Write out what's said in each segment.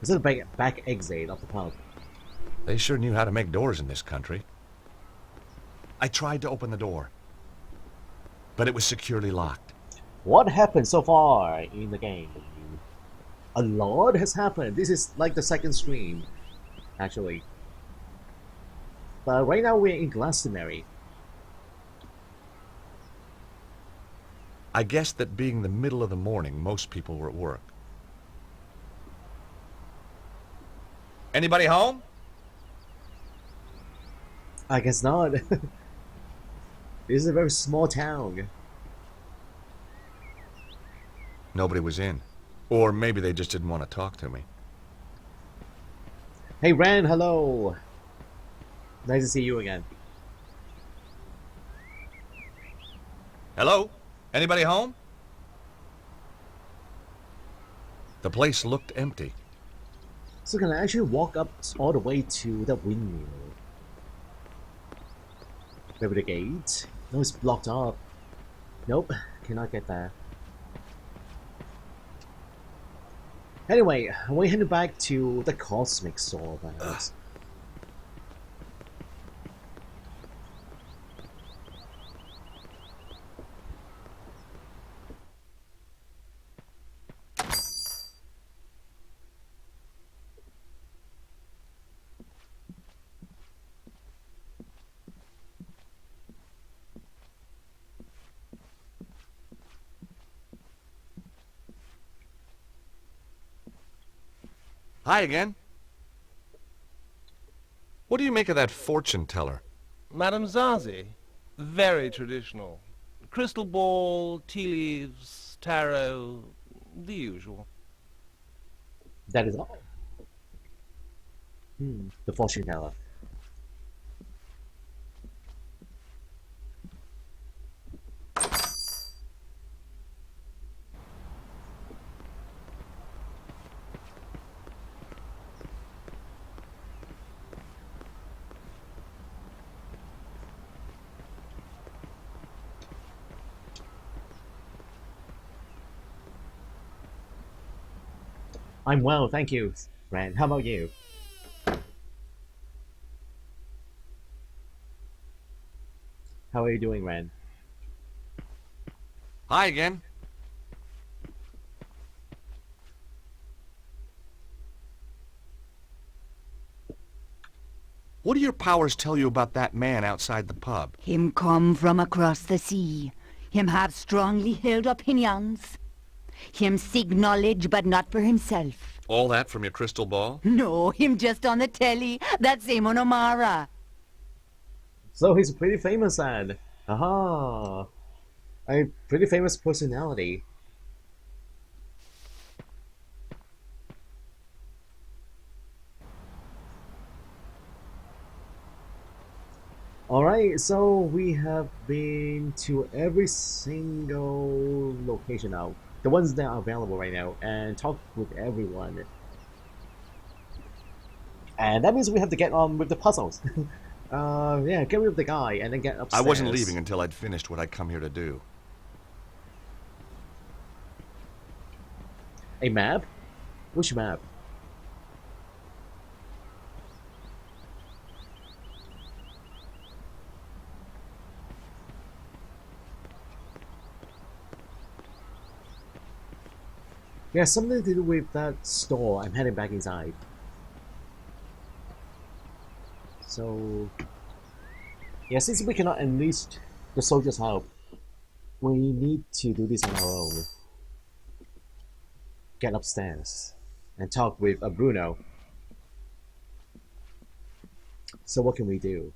Is it the back exit of the pub? They sure knew how to make doors in this country. I tried to open the door, but it was securely locked. What happened so far in the game? A lot has happened. This is like the second stream, actually. But right now we're in Glastonbury. I guessed that being the middle of the morning, most people were at work. Anybody home? I guess not. This is a very small town. Nobody was in. Or maybe they just didn't want to talk to me. Hey Ran, hello. Nice to see you again. Hello? Anybody home? The place looked empty. So can I actually walk up all the way to the windmill? Maybe the gate? No, it's blocked up. Nope, cannot get there. Anyway, we're heading back to the Cosmic Store, perhaps. Hi again. What do you make of that fortune teller? Madame Zazi, very traditional. Crystal ball, tea leaves, tarot, the usual. That is all. The fortune teller. I'm well, thank you, Ran. How about you? How are you doing, Ran? Hi again. What do your powers tell you about that man outside the pub? Him come from across the sea. Him have strongly held opinions. Him seek knowledge, but not for himself. All that from your crystal ball? No, him just on the telly. That same on O'Mara. So he's a pretty famous ad. Aha! A pretty famous personality. Alright, so we have been to every single location now. The ones that are available right now, and talked with everyone. And that means we have to get on with the puzzles. Yeah, get rid of the guy and then get upstairs. I wasn't leaving until I'd finished what I'd come here to do. A map? Which map? Yeah, something to do with that store. I'm heading back inside. So, yeah, since we cannot enlist the soldiers' help, we need to do this on our own. Get upstairs and talk with Bruno. So what can we do?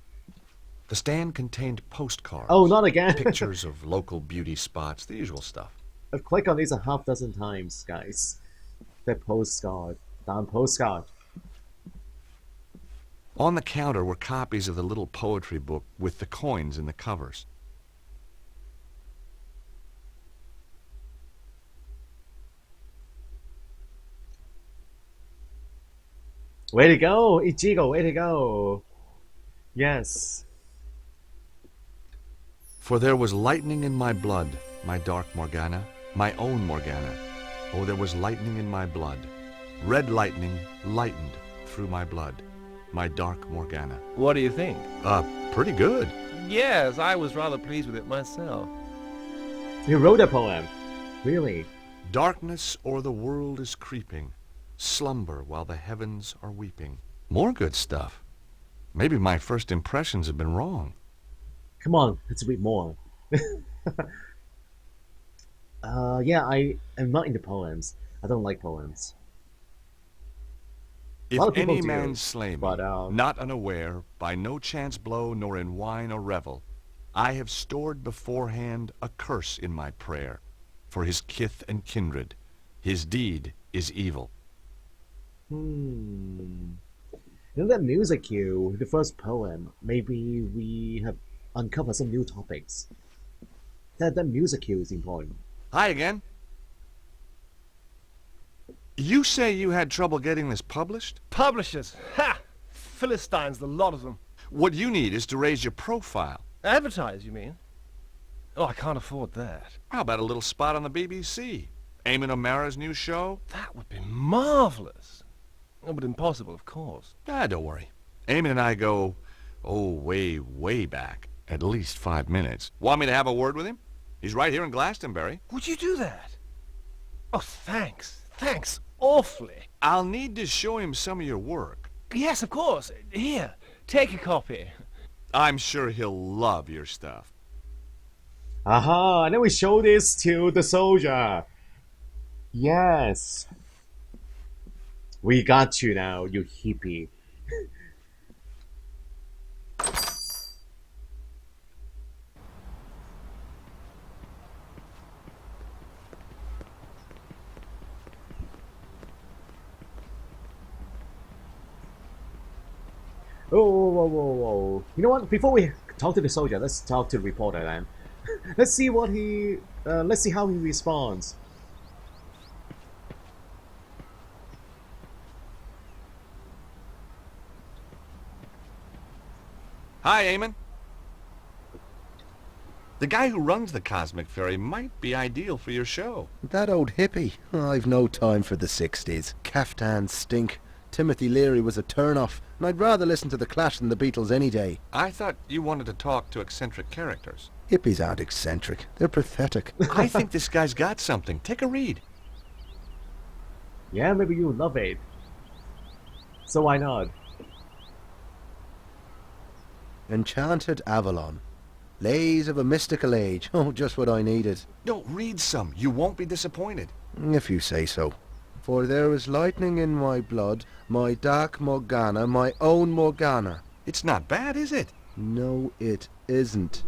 The stand contained postcards. Oh, not again! Pictures of local beauty spots, the usual stuff. I've clicked on these a half dozen times, guys. The postcard. Damn postcard. On the counter were copies of the little poetry book with the coins in the covers. Way to go, Ichigo, way to go. Yes. For there was lightning in my blood, my dark Morgana, my own Morgana. Oh, there was lightning in my blood. Red lightning lightened through my blood. My dark Morgana. What do you think? Pretty good. Yes, I was rather pleased with it myself. You wrote a poem. Really? Darkness o'er the world is creeping. Slumber while the heavens are weeping. More good stuff. Maybe my first impressions have been wrong. Come on, let's read more. Yeah, I am not into poems. I don't like poems. If lot of people any do, man slay me, but, not unaware, by no chance blow, nor in wine or revel, I have stored beforehand a curse in my prayer, for his kith and kindred. His deed is evil. In that music cue, the first poem, maybe we have uncovered some new topics. That music cue is important. Hi again. You say you had trouble getting this published? Publishers! Ha! Philistines, the lot of them. What you need is to raise your profile. Advertise, you mean? Oh, I can't afford that. How about a little spot on the BBC? Eamon O'Mara's new show? That would be marvelous. Oh, but impossible, of course. Don't worry. Eamon and I go, way, way back. At least 5 minutes. Want me to have a word with him? He's right here in Glastonbury. Would you do that? Oh, thanks. Thanks awfully. I'll need to show him some of your work. Yes, of course. Here, take a copy. I'm sure he'll love your stuff. Aha, and then we show this to the soldier. Yes. We got you now, you hippie. Oh, whoa. You know what? Before we talk to the soldier, let's talk to the reporter then. Let's see what he... let's see how he responds. Hi, Eamon. The guy who runs the Cosmic Ferry might be ideal for your show. That old hippie. I've no time for the 60s. Caftans stink. Timothy Leary was a turn-off, and I'd rather listen to The Clash than the Beatles any day. I thought you wanted to talk to eccentric characters. Hippies aren't eccentric. They're pathetic. I think this guy's got something. Take a read. Yeah, maybe you'll love it. So why not? Enchanted Avalon. Lays of a mystical age. Oh, just what I needed. No, read some. You won't be disappointed. If you say so. For there is lightning in my blood, my dark Morgana, my own Morgana. It's not bad, is it? No, it isn't.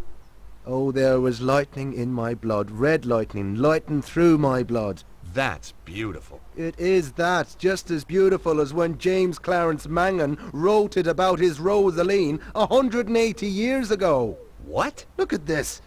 Oh, there was lightning in my blood, red lightning, lightened through my blood. That's beautiful. It is that, just as beautiful as when James Clarence Mangan wrote it about his Rosaline 180 years ago. What? Look at this.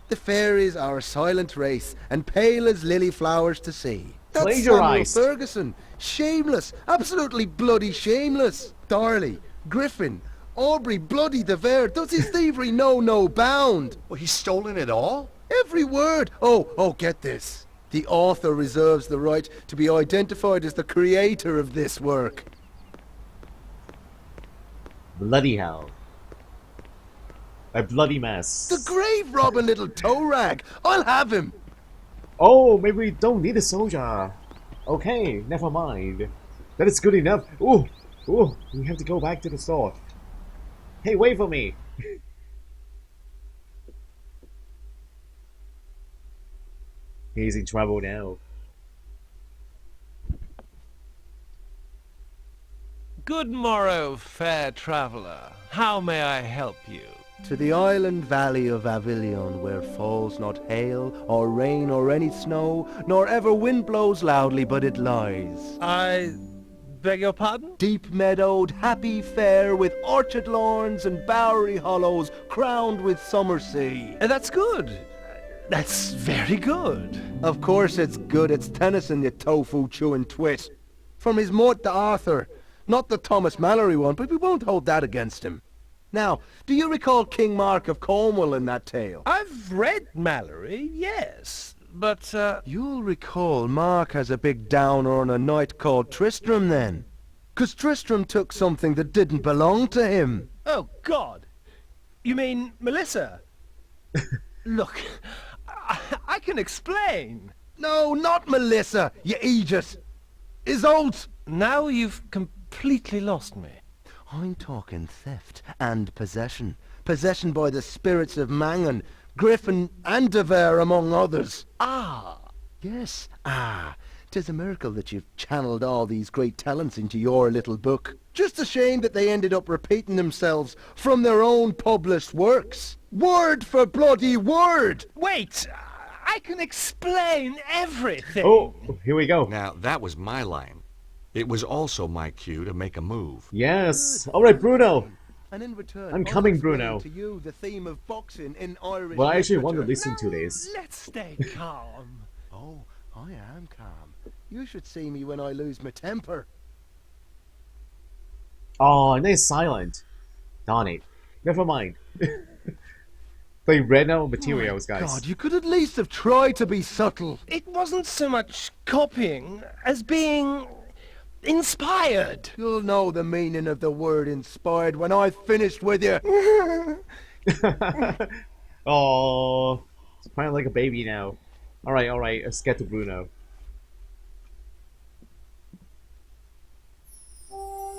The fairies are a silent race, and pale as lily flowers to see. That's Plagiarized. Samuel Ferguson. Shameless. Absolutely bloody shameless. Darley, Griffin, Aubrey, bloody de Vere. Does his thievery know no bound? Well, he's stolen it all? Every word. Oh, get this. The author reserves the right to be identified as the creator of this work. Bloody hell. A bloody mess. The grave robbing little toe rag. I'll have him. Oh, maybe we don't need a soldier. Okay, never mind. That is good enough. Ooh, we have to go back to the store. Hey, wait for me. He's in trouble now. Good morrow, fair traveller. How may I help you? To the island valley of Avilion, where falls not hail, or rain, or any snow, nor ever wind blows loudly, but it lies. I beg your pardon? Deep meadowed, happy fair, with orchard lawns and bowery hollows, crowned with summer sea. That's good. That's very good. Of course it's good. It's Tennyson, you tofu-chewing twit. From his Mort to Arthur. Not the Thomas Mallory one, but we won't hold that against him. Now, do you recall King Mark of Cornwall in that tale? I've read Mallory, yes. but, You'll recall Mark has a big downer on a knight called Tristram then. 'Cause Tristram took something that didn't belong to him. Oh, God! You mean Melissa? Look, I can explain. No, not Melissa, you idiot! Isolde! now you've completely lost me. I'm talking theft and possession. Possession by the spirits of Mangan, Griffin and Devere among others. Ah! Yes, 'tis a miracle that you've channeled all these great talents into your little book. Just a shame that they ended up repeating themselves from their own published works. Word for bloody word! Wait! I can explain everything! Oh, here we go. Now, that was my line. It was also my cue to make a move. Yes. All right, Bruno. And in return, I'm I'll coming, explain Bruno. to you the theme of boxing in Irish Well, I actually want to literature. listen to this. Let's stay calm. Oh, I am calm. You should see me when I lose my temper. Oh, and they're silent. Darn it. Never mind. They ran out of materials, guys. God, you could at least have tried to be subtle. It wasn't so much copying as being inspired. You'll know the meaning of the word inspired when I've finished with you. Oh, it's crying like a baby now. All right, let's get to Bruno.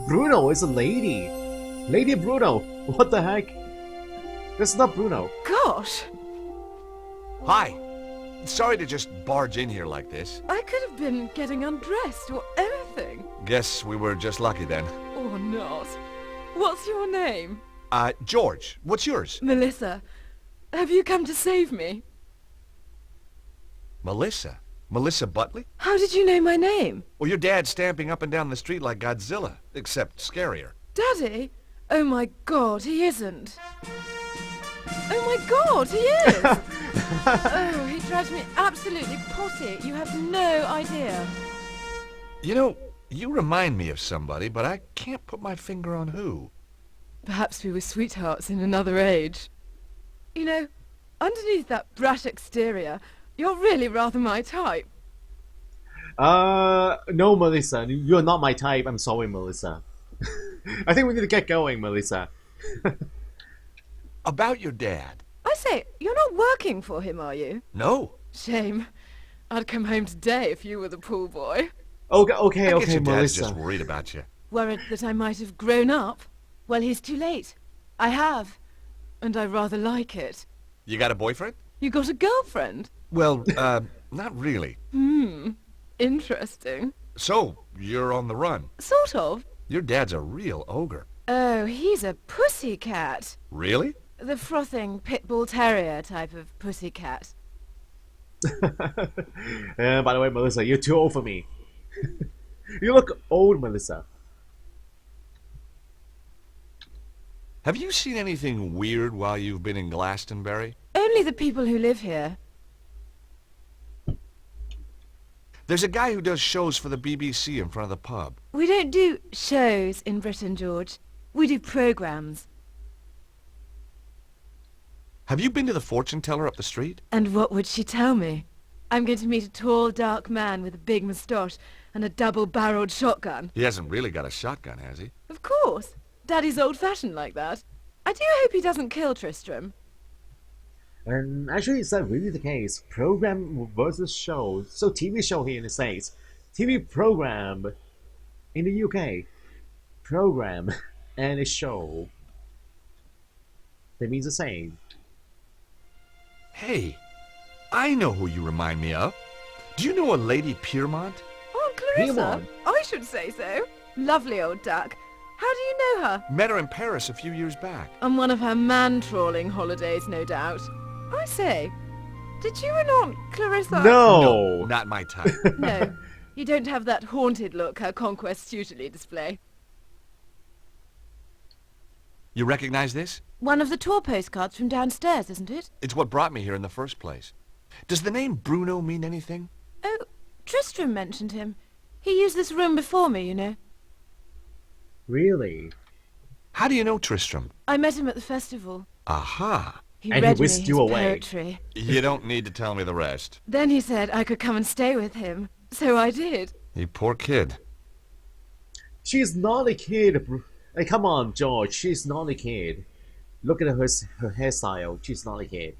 Bruno is a lady. Lady Bruno. What the heck? This is not Bruno. Gosh, Hi. Sorry to just barge in here like this. I could have been getting undressed or anything. Guess we were just lucky then. Or not. What's your name? George, what's yours? Melissa. Have you come to save me? Melissa. Melissa Butley? How did you know my name? Well, your dad's stamping up and down the street like Godzilla, except scarier. Daddy? Oh my God, he isn't. Oh my God, he is! Oh, he drives me absolutely potty. You have no idea. You know, you remind me of somebody, but I can't put my finger on who. Perhaps we were sweethearts in another age. You know, underneath that brash exterior, you're really rather my type. No, Melissa. You're not my type. I'm sorry, Melissa. I think we need to get going, Melissa. About your dad. I say, you're not working for him, are you? No. Shame. I'd come home today if you were the pool boy. Okay, I guess your dad's Melissa. just worried about you. Worried that I might have grown up? Well, he's too late. I have. And I rather like it. You got a boyfriend? You got a girlfriend? Well, not really. Interesting. So, you're on the run. Sort of. Your dad's a real ogre. Oh, he's a pussycat. Really? The frothing pit bull terrier type of pussycat. By the way, Melissa, you're too old for me. You look old, Melissa. Have you seen anything weird while you've been in Glastonbury? Only the people who live here. There's a guy who does shows for the BBC in front of the pub. We don't do shows in Britain, George. We do programmes. Have you been to the fortune teller up the street? And what would she tell me? I'm going to meet a tall, dark man with a big moustache and a double-barreled shotgun. He hasn't really got a shotgun, has he? Of course. Daddy's old-fashioned like that. I do hope he doesn't kill Tristram. And actually, is that really the case? Program versus show. So TV show here in the States. TV program in the UK. Program and a show. That means the same. Hey, I know who you remind me of. Do you know a Lady Piermont? Oh, Clarissa. Piermont. I should say so. Lovely old duck. How do you know her? Met her in Paris a few years back. On one of her man-trawling holidays, no doubt. I say, did you and Aunt Clarissa... No! Not my type. No, you don't have that haunted look her conquests usually display. You recognize this? One of the tour postcards from downstairs, isn't it? It's what brought me here in the first place. Does the name Bruno mean anything? Oh, Tristram mentioned him. He used this room before me, you know. Really? How do you know Tristram? I met him at the festival. Aha. He And he read me whisked his you away. poetry. You don't need to tell me the rest. Then he said I could come and stay with him. So I did. You poor kid. She's not a kid. Hey, come on, George. She's not a kid. Look at her hairstyle. She's not a kid.